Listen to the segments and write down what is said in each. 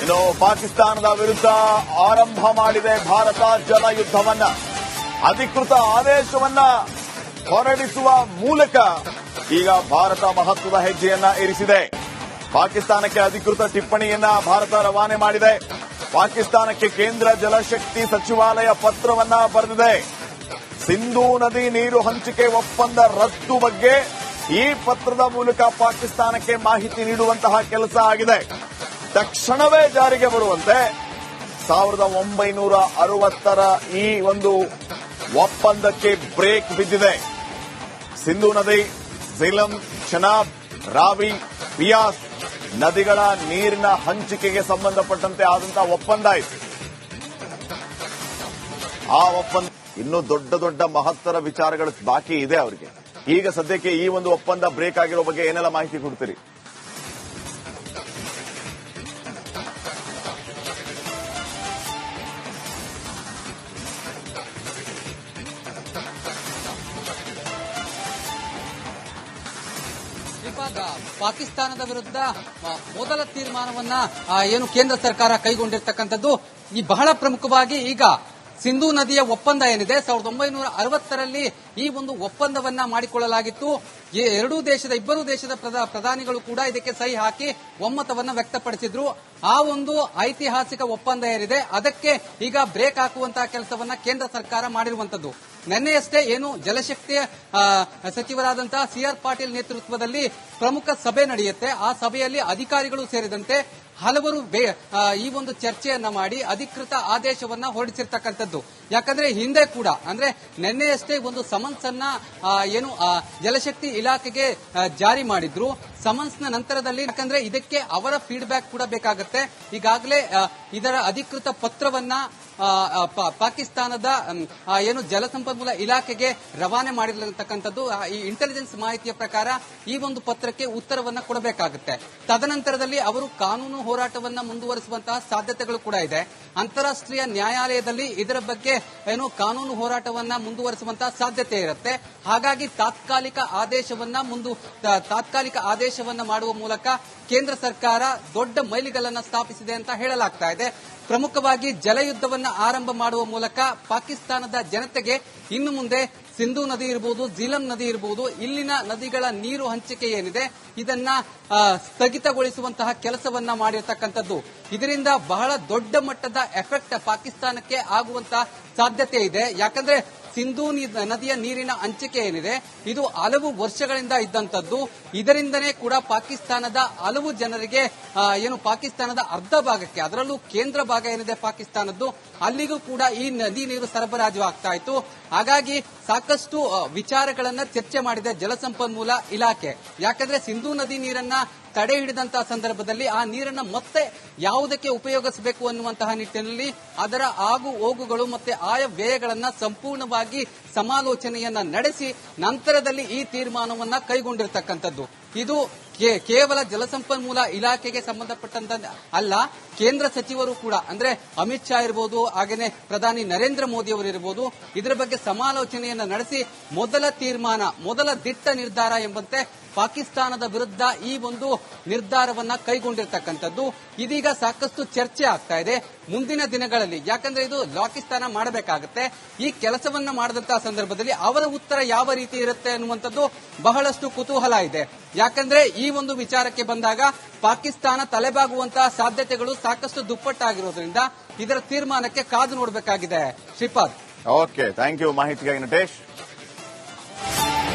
ಇನ್ನು ಪಾಕಿಸ್ತಾನದ ವಿರುದ್ಧ ಆರಂಭ ಮಾಡಿದೆ ಭಾರತ ಜಲಯುದ್ಧವನ್ನ. ಅಧಿಕೃತ ಆದೇಶವನ್ನ ಹೊರಡಿಸುವ ಮೂಲಕ ಈಗ ಭಾರತ ಮಹತ್ವದ ಹೆಜ್ಜೆಯನ್ನ ಇರಿಸಿದೆ. ಪಾಕಿಸ್ತಾನಕ್ಕೆ ಅಧಿಕೃತ ಟಿಪ್ಪಣಿಯನ್ನ ಭಾರತ ರವಾನೆ ಮಾಡಿದೆ. ಪಾಕಿಸ್ತಾನಕ್ಕೆ ಕೇಂದ್ರ ಜಲಶಕ್ತಿ ಸಚಿವಾಲಯ ಪತ್ರವನ್ನ ಬರೆದಿದೆ. ಸಿಂಧೂ ನದಿ ನೀರು ಹಂಚಿಕೆ ಒಪ್ಪಂದ ರದ್ದು ಬಗ್ಗೆ ಈ ಪತ್ರದ ಮೂಲಕ ಪಾಕಿಸ್ತಾನಕ್ಕೆ ಮಾಹಿತಿ ನೀಡುವಂತಹ ಕೆಲಸ ಆಗಿದೆ. ತಕ್ಷಣವೇ ಜಾರಿಗೆ ಬರುವಂತೆ 1960ರ ಈ ಒಂದು ಒಪ್ಪಂದಕ್ಕೆ ಬ್ರೇಕ್ ಬಿದ್ದಿದೆ. ಸಿಂಧೂ ನದಿ, ಝೀಲಂ, ಚೆನಾಬ್, ರಾವಿ, ಬಿಯಾಸ್ ನದಿಗಳ ನೀರಿನ ಹಂಚಿಕೆಗೆ ಸಂಬಂಧಪಟ್ಟಂತೆ ಆದಂತಹ ಒಪ್ಪಂದ ಆಯಿತು. ಆ ಒಪ್ಪಂದ ಇನ್ನೂ ದೊಡ್ಡ ಮಹತ್ತರ ವಿಚಾರಗಳು ಬಾಕಿ ಇದೆ ಅವರಿಗೆ. ಈಗ ಸದ್ಯಕ್ಕೆ ಈ ಒಂದು ಒಪ್ಪಂದ ಬ್ರೇಕ್ ಆಗಿರೋ ಬಗ್ಗೆ ಏನೆಲ್ಲ ಮಾಹಿತಿ ಕೊಡ್ತೀರಿ? ಪಾಕಿಸ್ತಾನದ ವಿರುದ್ಧ ಮೊದಲ ತೀರ್ಮಾನವನ್ನ ಏನು ಕೇಂದ್ರ ಸರ್ಕಾರ ಕೈಗೊಂಡಿರ್ತಕ್ಕಂಥದ್ದು ಈ ಬಹಳ ಪ್ರಮುಖವಾಗಿ ಈಗ ಸಿಂಧೂ ನದಿಯ ಒಪ್ಪಂದ ಏನಿದೆ 1960ರಲ್ಲಿ ಈ ಒಂದು ಒಪ್ಪಂದವನ್ನ ಮಾಡಿಕೊಳ್ಳಲಾಗಿತ್ತು. ಇಬ್ಬರೂ ದೇಶದ ಪ್ರಧಾನಿಗಳು ಕೂಡ ಇದಕ್ಕೆ ಸಹಿ ಹಾಕಿ ಒಮ್ಮತವನ್ನ ವ್ಯಕ್ತಪಡಿಸಿದ್ರು. ಆ ಒಂದು ಐತಿಹಾಸಿಕ ಒಪ್ಪಂದ ಏನಿದೆ ಅದಕ್ಕೆ ಈಗ ಬ್ರೇಕ್ ಹಾಕುವಂತಹ ಕೆಲಸವನ್ನ ಕೇಂದ್ರ ಸರ್ಕಾರ ಮಾಡಿರುವಂತದ್ದು. ನಿನ್ನೆಯಷ್ಟೇ ಏನು ಜಲಶಕ್ತಿ ಸಚಿವರಾದಂತಹ ಸಿಆರ್ ಪಾಟೀಲ್ ನೇತೃತ್ವದಲ್ಲಿ ಪ್ರಮುಖ ಸಭೆ ನಡೆಯುತ್ತೆ. ಆ ಸಭೆಯಲ್ಲಿ ಅಧಿಕಾರಿಗಳು ಸೇರಿದಂತೆ ಹಲವರು ಈ ಒಂದು ಚರ್ಚೆಯನ್ನ ಮಾಡಿ ಅಧಿಕೃತ ಆದೇಶವನ್ನ ಹೊರಡಿಸಿರ್ತಕ್ಕಂಥದ್ದು. ಯಾಕಂದ್ರೆ ಹಿಂದೆ ಕೂಡ ಅಂದ್ರೆ ನಿನ್ನೆಯಷ್ಟೇ ಒಂದು ಸಮನ್ಸ್ ಅನ್ನ ಏನು ಜಲಶಕ್ತಿ ಇಲಾಖೆಗೆ ಜಾರಿ ಮಾಡಿದ್ರು. ಸಮನ್ಸ್ನ ನಂತರದಲ್ಲಿ ಯಾಕಂದ್ರೆ ಇದಕ್ಕೆ ಅವರ ಫೀಡ್ಬ್ಯಾಕ್ ಕೂಡ ಬೇಕಾಗುತ್ತೆ. ಈಗಾಗಲೇ ಇದರ ಅಧಿಕೃತ ಪತ್ರವನ್ನ ಪಾಕಿಸ್ತಾನದ ಏನು ಜಲಸಂಪನ್ಮೂಲ ಇಲಾಖೆಗೆ ರವಾನೆ ಮಾಡಿರತಕ್ಕಂಥದ್ದು. ಈ ಇಂಟೆಲಿಜೆನ್ಸ್ ಮಾಹಿತಿಯ ಪ್ರಕಾರ ಈ ಒಂದು ಪತ್ರಕ್ಕೆ ಉತ್ತರವನ್ನ ಕೊಡಬೇಕಾಗುತ್ತೆ. ತದನಂತರದಲ್ಲಿ ಅವರು ಕಾನೂನು ಹೋರಾಟವನ್ನ ಮುಂದುವರಿಸುವಂತಹ ಸಾಧ್ಯತೆಗಳು ಕೂಡ ಇದೆ. ಅಂತಾರಾಷ್ಟ್ರೀಯ ನ್ಯಾಯಾಲಯದಲ್ಲಿ ಇದರ ಬಗ್ಗೆ ಏನು ಕಾನೂನು ಹೋರಾಟವನ್ನ ಮುಂದುವರಿಸುವಂತಹ ಸಾಧ್ಯತೆ ಇರುತ್ತೆ. ಹಾಗಾಗಿ ತಾತ್ಕಾಲಿಕ ಆದೇಶವನ್ನ ಮಾಡುವ ಮೂಲಕ ಕೇಂದ್ರ ಸರ್ಕಾರ ದೊಡ್ಡ ಮೈಲಿಗಲ್ಲನ್ನ ಸ್ಥಾಪಿಸಿದೆ ಅಂತ ಹೇಳಲಾಗ್ತಾ ಇದೆ. ಪ್ರಮುಖವಾಗಿ ಜಲಯುದ್ಧವನ್ನ ಆರಂಭ ಮಾಡುವ ಮೂಲಕ ಪಾಕಿಸ್ತಾನದ ಜನತೆಗೆ ಇನ್ನು ಮುಂದೆ ಸಿಂಧೂ ನದಿ ಇರಬಹುದು, ಝೀಲಂ ನದಿ ಇರಬಹುದು, ಇಲ್ಲಿನ ನದಿಗಳ ನೀರು ಹಂಚಿಕೆ ಏನಿದೆ ಇದನ್ನ ಸ್ಥಗಿತಗೊಳಿಸುವಂತಹ ಕೆಲಸವನ್ನ ಮಾಡಿರತಕ್ಕಂಥದ್ದು. ಇದರಿಂದ ಬಹಳ ದೊಡ್ಡ ಮಟ್ಟದ ಎಫೆಕ್ಟ್ ಪಾಕಿಸ್ತಾನಕ್ಕೆ ಆಗುವಂತಹ ಸಾಧ್ಯತೆ ಇದೆ. ಯಾಕಂದ್ರೆ ಸಿಂಧೂ ನದಿಯ ನೀರಿನ ಹಂಚಿಕೆ ಏನಿದೆ ಇದು ಹಲವು ವರ್ಷಗಳಿಂದ ಇದ್ದಂಥದ್ದು. ಇದರಿಂದನೇ ಕೂಡ ಪಾಕಿಸ್ತಾನದ ಹಲವು ಜನರಿಗೆ ಏನು ಪಾಕಿಸ್ತಾನದ ಅರ್ಧ ಭಾಗಕ್ಕೆ, ಅದರಲ್ಲೂ ಕೇಂದ್ರ ಭಾಗ ಏನಿದೆ ಪಾಕಿಸ್ತಾನದ್ದು, ಅಲ್ಲಿಗೂ ಕೂಡ ಈ ನದಿ ನೀರು ಸರಬರಾಜು ಆಗ್ತಾ ಇತ್ತು. ಹಾಗಾಗಿ ಸಾಕಷ್ಟು ವಿಚಾರಗಳನ್ನ ಚರ್ಚೆ ಮಾಡಿದೆ ಜಲಸಂಪನ್ಮೂಲ ಇಲಾಖೆ. ಯಾಕಂದ್ರೆ ಸಿಂಧೂ ನದಿ ನೀರನ್ನ ತಡೆ ಹಿಡಿದಂತಹ ಸಂದರ್ಭದಲ್ಲಿ ಆ ನೀರನ್ನ ಮತ್ತೆ ಯಾವುದಕ್ಕೆ ಉಪಯೋಗಿಸಬೇಕು ಅನ್ನುವಂತಹ ನಿಟ್ಟಿನಲ್ಲಿ ಅದರ ಆಗು ಹೋಗುಗಳು ಮತ್ತೆ ಆಯ ವ್ಯಯಗಳನ್ನ ಸಂಪೂರ್ಣವಾಗಿ ಸಮಾಲೋಚನೆಯನ್ನ ನಡೆಸಿ ನಂತರದಲ್ಲಿ ಈ ತೀರ್ಮಾನವನ್ನ ಕೈಗೊಂಡಿರತಕ್ಕಂಥದ್ದು. ಇದು ಕೇವಲ ಜಲಸಂಪನ್ಮೂಲ ಇಲಾಖೆಗೆ ಸಂಬಂಧಪಟ್ಟಂತ ಅಲ್ಲ, ಕೇಂದ್ರ ಸಚಿವರು ಕೂಡ ಅಂದ್ರೆ ಅಮಿತ್ ಶಾ ಇರಬಹುದು, ಹಾಗೇನೆ ಪ್ರಧಾನಿ ನರೇಂದ್ರ ಮೋದಿ ಅವರು ಇರಬಹುದು, ಇದರ ಬಗ್ಗೆ ಸಮಾಲೋಚನೆಯನ್ನ ನಡೆಸಿ ಮೊದಲ ದಿಟ್ಟ ನಿರ್ಧಾರ ಎಂಬಂತೆ ಪಾಕಿಸ್ತಾನದ ವಿರುದ್ಧ ಈ ಒಂದು ನಿರ್ಧಾರವನ್ನ ಕೈಗೊಂಡಿರ್ತಕ್ಕಂಥದ್ದು. ಇದೀಗ ಸಾಕಷ್ಟು ಚರ್ಚೆ ಆಗ್ತಾ ಇದೆ ಮುಂದಿನ ದಿನಗಳಲ್ಲಿ. ಯಾಕಂದ್ರೆ ಇದು ಪಾಕಿಸ್ತಾನ ಮಾಡಬೇಕಾಗುತ್ತೆ. ಈ ಕೆಲಸವನ್ನ ಮಾಡದಂತಹ ಸಂದರ್ಭದಲ್ಲಿ ಅವರ ಉತ್ತರ ಯಾವ ರೀತಿ ಇರುತ್ತೆ ಅನ್ನುವಂಥದ್ದು ಬಹಳಷ್ಟು ಕುತೂಹಲ ಇದೆ. ಯಾಕಂದ್ರೆ ಈ ಒಂದು ವಿಚಾರಕ್ಕೆ ಬಂದಾಗ ಪಾಕಿಸ್ತಾನ ತಲೆಬಾಗುವಂತಹ ಸಾಧ್ಯತೆಗಳು ಸಾಕಷ್ಟು ದುಪ್ಪಟ್ಟಾಗಿರೋದ್ರಿಂದ ಇದರ ತೀರ್ಮಾನಕ್ಕೆ ಕಾದು ನೋಡಬೇಕಾಗಿದೆ. ಶ್ರೀಪಾದ್. ಓಕೆ, ಥ್ಯಾಂಕ್ ಯು ಮಾಹಿತಿಗಾಗಿ ನಟೇಶ್.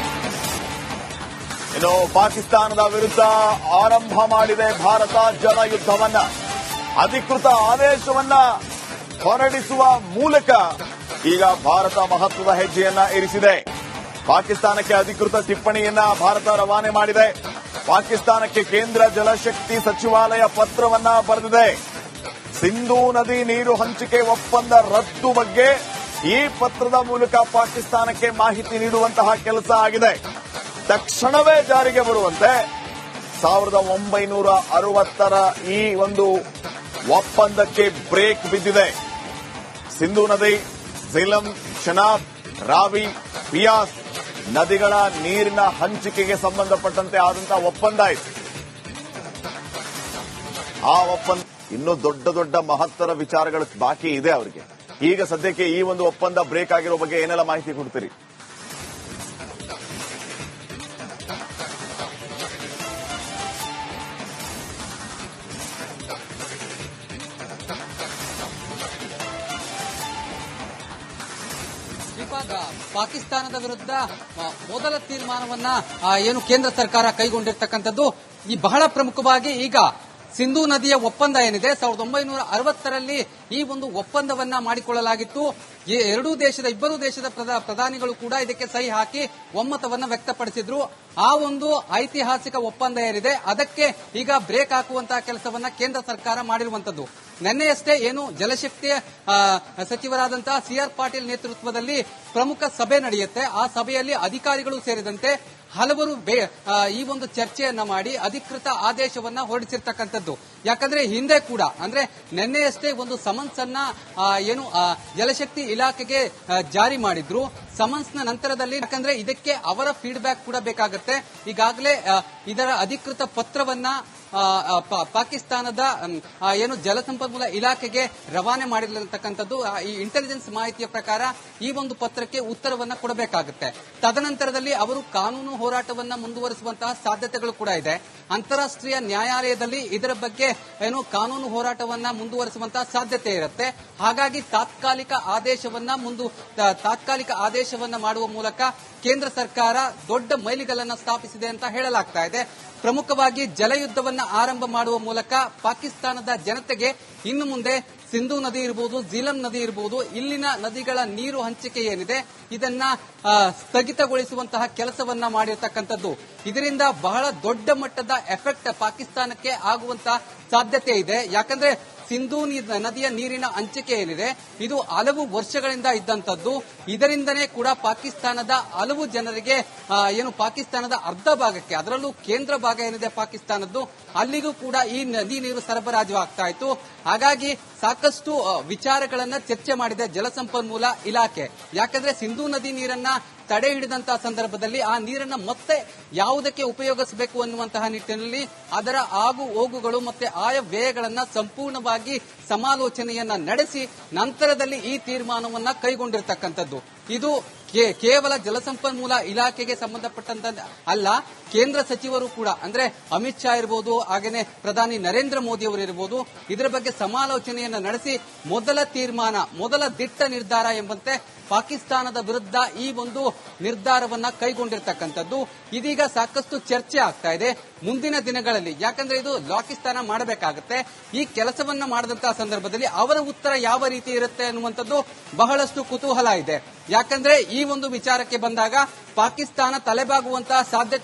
ಇನ್ನು ಪಾಕಿಸ್ತಾನದ ವಿರುದ್ಧ ಆರಂಭ ಮಾಡಿದೆ ಭಾರತ ಜಲಯುದ್ಧವನ್ನ. ಅಧಿಕೃತ ಆದೇಶವನ್ನ ಹೊರಡಿಸುವ ಮೂಲಕ ಈಗ ಭಾರತ ಮಹತ್ವದ ಹೆಜ್ಜೆಯನ್ನ ಇರಿಸಿದೆ. ಪಾಕಿಸ್ತಾನಕ್ಕೆ ಅಧಿಕೃತ ಟಿಪ್ಪಣಿಯನ್ನ ಭಾರತ ರವಾನೆ ಮಾಡಿದೆ. ಪಾಕಿಸ್ತಾನಕ್ಕೆ ಕೇಂದ್ರ ಜಲಶಕ್ತಿ ಸಚಿವಾಲಯ ಪತ್ರವನ್ನ ಬರೆದಿದೆ. ಸಿಂಧೂ ನದಿ ನೀರು ಹಂಚಿಕೆ ಒಪ್ಪಂದ ರದ್ದು ಬಗ್ಗೆ ಈ ಪತ್ರದ ಮೂಲಕ ಪಾಕಿಸ್ತಾನಕ್ಕೆ ಮಾಹಿತಿ ನೀಡುವಂತಹ ಕೆಲಸ ಆಗಿದೆ. ತಕ್ಷಣವೇ ಜಾರಿಗೆ ಬರುವಂತೆ 1960ರ ಈ ಒಂದು ಒಪ್ಪಂದಕ್ಕೆ ಬ್ರೇಕ್ ಬಿದ್ದಿದೆ. ಸಿಂಧೂ ನದಿ, ಝೀಲಂ, ಚೆನಾಬ್, ರಾವಿ, ಬಿಯಾಸ್ ನದಿಗಳ ನೀರಿನ ಹಂಚಿಕೆಗೆ ಸಂಬಂಧಪಟ್ಟಂತೆ ಆದಂತಹ ಒಪ್ಪಂದ ಆಯಿತು. ಆ ಒಪ್ಪಂದ ಇನ್ನೂ ದೊಡ್ಡ ದೊಡ್ಡ ಮಹತ್ತರ ವಿಚಾರಗಳು ಬಾಕಿ ಇದೆ ಅವರಿಗೆ. ಈಗ ಸದ್ಯಕ್ಕೆ ಈ ಒಂದು ಒಪ್ಪಂದ ಬ್ರೇಕ್ ಆಗಿರೋ ಬಗ್ಗೆ ಏನೆಲ್ಲ ಮಾಹಿತಿ ಕೊಡ್ತೀರಿ? ಪಾಕಿಸ್ತಾನದ ವಿರುದ್ಧ ಮೊದಲ ತೀರ್ಮಾನವನ್ನ ಏನು ಕೇಂದ್ರ ಸರ್ಕಾರ ಕೈಗೊಂಡಿರ್ತಕ್ಕಂಥದ್ದು ಈ ಬಹಳ ಪ್ರಮುಖವಾಗಿ ಈಗ ಸಿಂಧೂ ನದಿಯ ಒಪ್ಪಂದ ಏನಿದೆ 1960ರಲ್ಲಿ ಈ ಒಂದು ಒಪ್ಪಂದವನ್ನ ಮಾಡಿಕೊಳ್ಳಲಾಗಿತ್ತು. ಇಬ್ಬರೂ ದೇಶದ ಪ್ರಧಾನಿಗಳು ಕೂಡ ಇದಕ್ಕೆ ಸಹಿ ಹಾಕಿ ಒಮ್ಮತವನ್ನ ವ್ಯಕ್ತಪಡಿಸಿದ್ರು. ಆ ಒಂದು ಐತಿಹಾಸಿಕ ಒಪ್ಪಂದ ಏನಿದೆ ಅದಕ್ಕೆ ಈಗ ಬ್ರೇಕ್ ಹಾಕುವಂತಹ ಕೆಲಸವನ್ನ ಕೇಂದ್ರ ಸರ್ಕಾರ ಮಾಡಿರುವಂತದ್ದು. ನಿನ್ನೆಯಷ್ಟೇ ಏನು ಜಲಶಕ್ತಿ ಸಚಿವರಾದಂತಹ ಸಿಆರ್ ಪಾಟೀಲ್ ನೇತೃತ್ವದಲ್ಲಿ ಪ್ರಮುಖ ಸಭೆ ನಡೆಯುತ್ತೆ. ಆ ಸಭೆಯಲ್ಲಿ ಅಧಿಕಾರಿಗಳು ಸೇರಿದಂತೆ ಹಲವರು ಈ ಒಂದು ಚರ್ಚೆಯನ್ನ ಮಾಡಿ ಅಧಿಕೃತ ಆದೇಶವನ್ನ ಹೊರಡಿಸಿರ್ತಕ್ಕಂಥದ್ದು. ಯಾಕಂದ್ರೆ ಹಿಂದೆ ಕೂಡ ಅಂದ್ರೆ ನಿನ್ನೆಯಷ್ಟೇ ಒಂದು ಸಮನ್ಸ್ ಅನ್ನ ಏನು ಜಲಶಕ್ತಿ ಇಲಾಖೆಗೆ ಜಾರಿ ಮಾಡಿದ್ರು. ಸಮನ್ಸ್ ನ ನಂತರದಲ್ಲಿ ಯಾಕಂದ್ರೆ ಇದಕ್ಕೆ ಅವರ ಫೀಡ್ಬ್ಯಾಕ್ ಕೂಡ ಬೇಕಾಗುತ್ತೆ. ಈಗಾಗಲೇ ಇದರ ಅಧಿಕೃತ ಪತ್ರವನ್ನ ಪಾಕಿಸ್ತಾನದ ಏನು ಜಲಸಂಪನ್ಮೂಲ ಇಲಾಖೆಗೆ ರವಾನೆ ಮಾಡಿರತಕ್ಕಂಥದ್ದು. ಈ ಇಂಟೆಲಿಜೆನ್ಸ್ ಮಾಹಿತಿಯ ಪ್ರಕಾರ ಈ ಒಂದು ಪತ್ರಕ್ಕೆ ಉತ್ತರವನ್ನ ಕೊಡಬೇಕಾಗುತ್ತೆ. ತದನಂತರದಲ್ಲಿ ಅವರು ಕಾನೂನು ಹೋರಾಟವನ್ನ ಮುಂದುವರಿಸುವಂತಹ ಸಾಧ್ಯತೆಗಳು ಕೂಡ ಇದೆ. ಅಂತಾರಾಷ್ಟ್ರೀಯ ನ್ಯಾಯಾಲಯದಲ್ಲಿ ಇದರ ಬಗ್ಗೆ ಏನು ಕಾನೂನು ಹೋರಾಟವನ್ನ ಮುಂದುವರಿಸುವಂತಹ ಸಾಧ್ಯತೆ ಇರುತ್ತೆ. ಹಾಗಾಗಿ ತಾತ್ಕಾಲಿಕ ಆದೇಶವನ್ನ ಮಾಡುವ ಮೂಲಕ ಕೇಂದ್ರ ಸರ್ಕಾರ ದೊಡ್ಡ ಮೈಲಿಗಲ್ಲನ್ನ ಸ್ಥಾಪಿಸಿದೆ ಅಂತ ಹೇಳಲಾಗ್ತಾ ಇದೆ. ಪ್ರಮುಖವಾಗಿ ಜಲಯುದ್ಧವನ್ನ ಆರಂಭ ಮಾಡುವ ಮೂಲಕ ಪಾಕಿಸ್ತಾನದ ಜನತೆಗೆ ಇನ್ನು ಮುಂದೆ ಸಿಂಧೂ ನದಿ ಇರಬಹುದು, ಝೀಲಂ ನದಿ ಇರಬಹುದು, ಇಲ್ಲಿನ ನದಿಗಳ ನೀರು ಹಂಚಿಕೆ ಏನಿದೆ ಇದನ್ನ ಸ್ಥಗಿತಗೊಳಿಸುವಂತಹ ಕೆಲಸವನ್ನ ಮಾಡಿರ್ತಕ್ಕಂಥದ್ದು. ಇದರಿಂದ ಬಹಳ ದೊಡ್ಡ ಮಟ್ಟದ ಎಫೆಕ್ಟ್ ಪಾಕಿಸ್ತಾನಕ್ಕೆ ಆಗುವಂತಹ ಸಾಧ್ಯತೆ ಇದೆ. ಯಾಕಂದ್ರೆ ಸಿಂಧೂ ನದಿಯ ನೀರಿನ ಹಂಚಿಕೆ ಏನಿದೆ ಇದು ಹಲವು ವರ್ಷಗಳಿಂದ ಇದ್ದಂಥದ್ದು. ಇದರಿಂದನೇ ಕೂಡ ಪಾಕಿಸ್ತಾನದ ಹಲವು ಜನರಿಗೆ ಏನು ಪಾಕಿಸ್ತಾನದ ಅರ್ಧ ಭಾಗಕ್ಕೆ, ಅದರಲ್ಲೂ ಕೇಂದ್ರ ಭಾಗ ಏನಿದೆ ಪಾಕಿಸ್ತಾನದ್ದು, ಅಲ್ಲಿಗೂ ಕೂಡ ಈ ನದಿ ನೀರು ಸರಬರಾಜು ಆಗ್ತಾ ಇತ್ತು. ಹಾಗಾಗಿ ಸಾಕಷ್ಟು ವಿಚಾರಗಳನ್ನ ಚರ್ಚೆ ಮಾಡಿದೆ ಜಲಸಂಪನ್ಮೂಲ ಇಲಾಖೆ. ಯಾಕಂದ್ರೆ ಸಿಂಧೂ ನದಿ ನೀರನ್ನ ತಡೆ ಹಿಡಿದಂತಹ ಸಂದರ್ಭದಲ್ಲಿ ಆ ನೀರನ್ನ ಮತ್ತೆ ಯಾವುದಕ್ಕೆ ಉಪಯೋಗಿಸಬೇಕು ಅನ್ನುವಂತಹ ನಿಟ್ಟಿನಲ್ಲಿ ಅದರ ಆಗು ಹೋಗುಗಳು ಮತ್ತೆ ಆಯ ವ್ಯಯಗಳನ್ನ ಸಂಪೂರ್ಣವಾಗಿ ಸಮಾಲೋಚನೆಯನ್ನ ನಡೆಸಿ ನಂತರದಲ್ಲಿ ಈ ತೀರ್ಮಾನವನ್ನ ಕೈಗೊಂಡಿರ್ತಕ್ಕಂಥದ್ದು. ಇದು ಕೇವಲ ಜಲಸಂಪನ್ಮೂಲ ಇಲಾಖೆಗೆ ಸಂಬಂಧಪಟ್ಟಂತ ಅಲ್ಲ, ಕೇಂದ್ರ ಸಚಿವರು ಕೂಡ ಅಂದ್ರೆ ಅಮಿತ್ ಶಾ ಇರಬಹುದು, ಹಾಗೇನೆ ಪ್ರಧಾನಿ ನರೇಂದ್ರ ಮೋದಿ ಅವರು ಇರಬಹುದು, ಇದರ ಬಗ್ಗೆ ಸಮಾಲೋಚನೆಯನ್ನ ನಡೆಸಿ ಮೊದಲ ದಿಟ್ಟ ನಿರ್ಧಾರ ಎಂಬಂತೆ ಪಾಕಿಸ್ತಾನದ ವಿರುದ್ಧ ಈ ಒಂದು ನಿರ್ಧಾರವನ್ನ ಕೈಗೊಂಡಿರ್ತಕ್ಕಂಥದ್ದು. ಇದೀಗ ಸಾಕಷ್ಟು ಚರ್ಚೆ ಆಗ್ತಾ ಇದೆ ಮುಂದಿನ ದಿನಗಳಲ್ಲಿ. ಯಾಕಂದ್ರೆ ಇದು ಪಾಕಿಸ್ತಾನ ಮಾಡಬೇಕಾಗುತ್ತೆ. ಈ ಕೆಲಸವನ್ನ ಮಾಡದಂತಹ ಸಂದರ್ಭದಲ್ಲಿ ಅವರ ಉತ್ತರ ಯಾವ ರೀತಿ ಇರುತ್ತೆ ಅನ್ನುವಂಥದ್ದು ಬಹಳಷ್ಟು ಕುತೂಹಲ ಇದೆ. ಯಾಕಂದ್ರೆ ಈ ಒಂದು ವಿಚಾರಕ್ಕೆ ಬಂದಾಗ ಪಾಕಿಸ್ತಾನ ತಲೆಬಾಗುವಂತಹ ಸಾಧ್ಯತೆ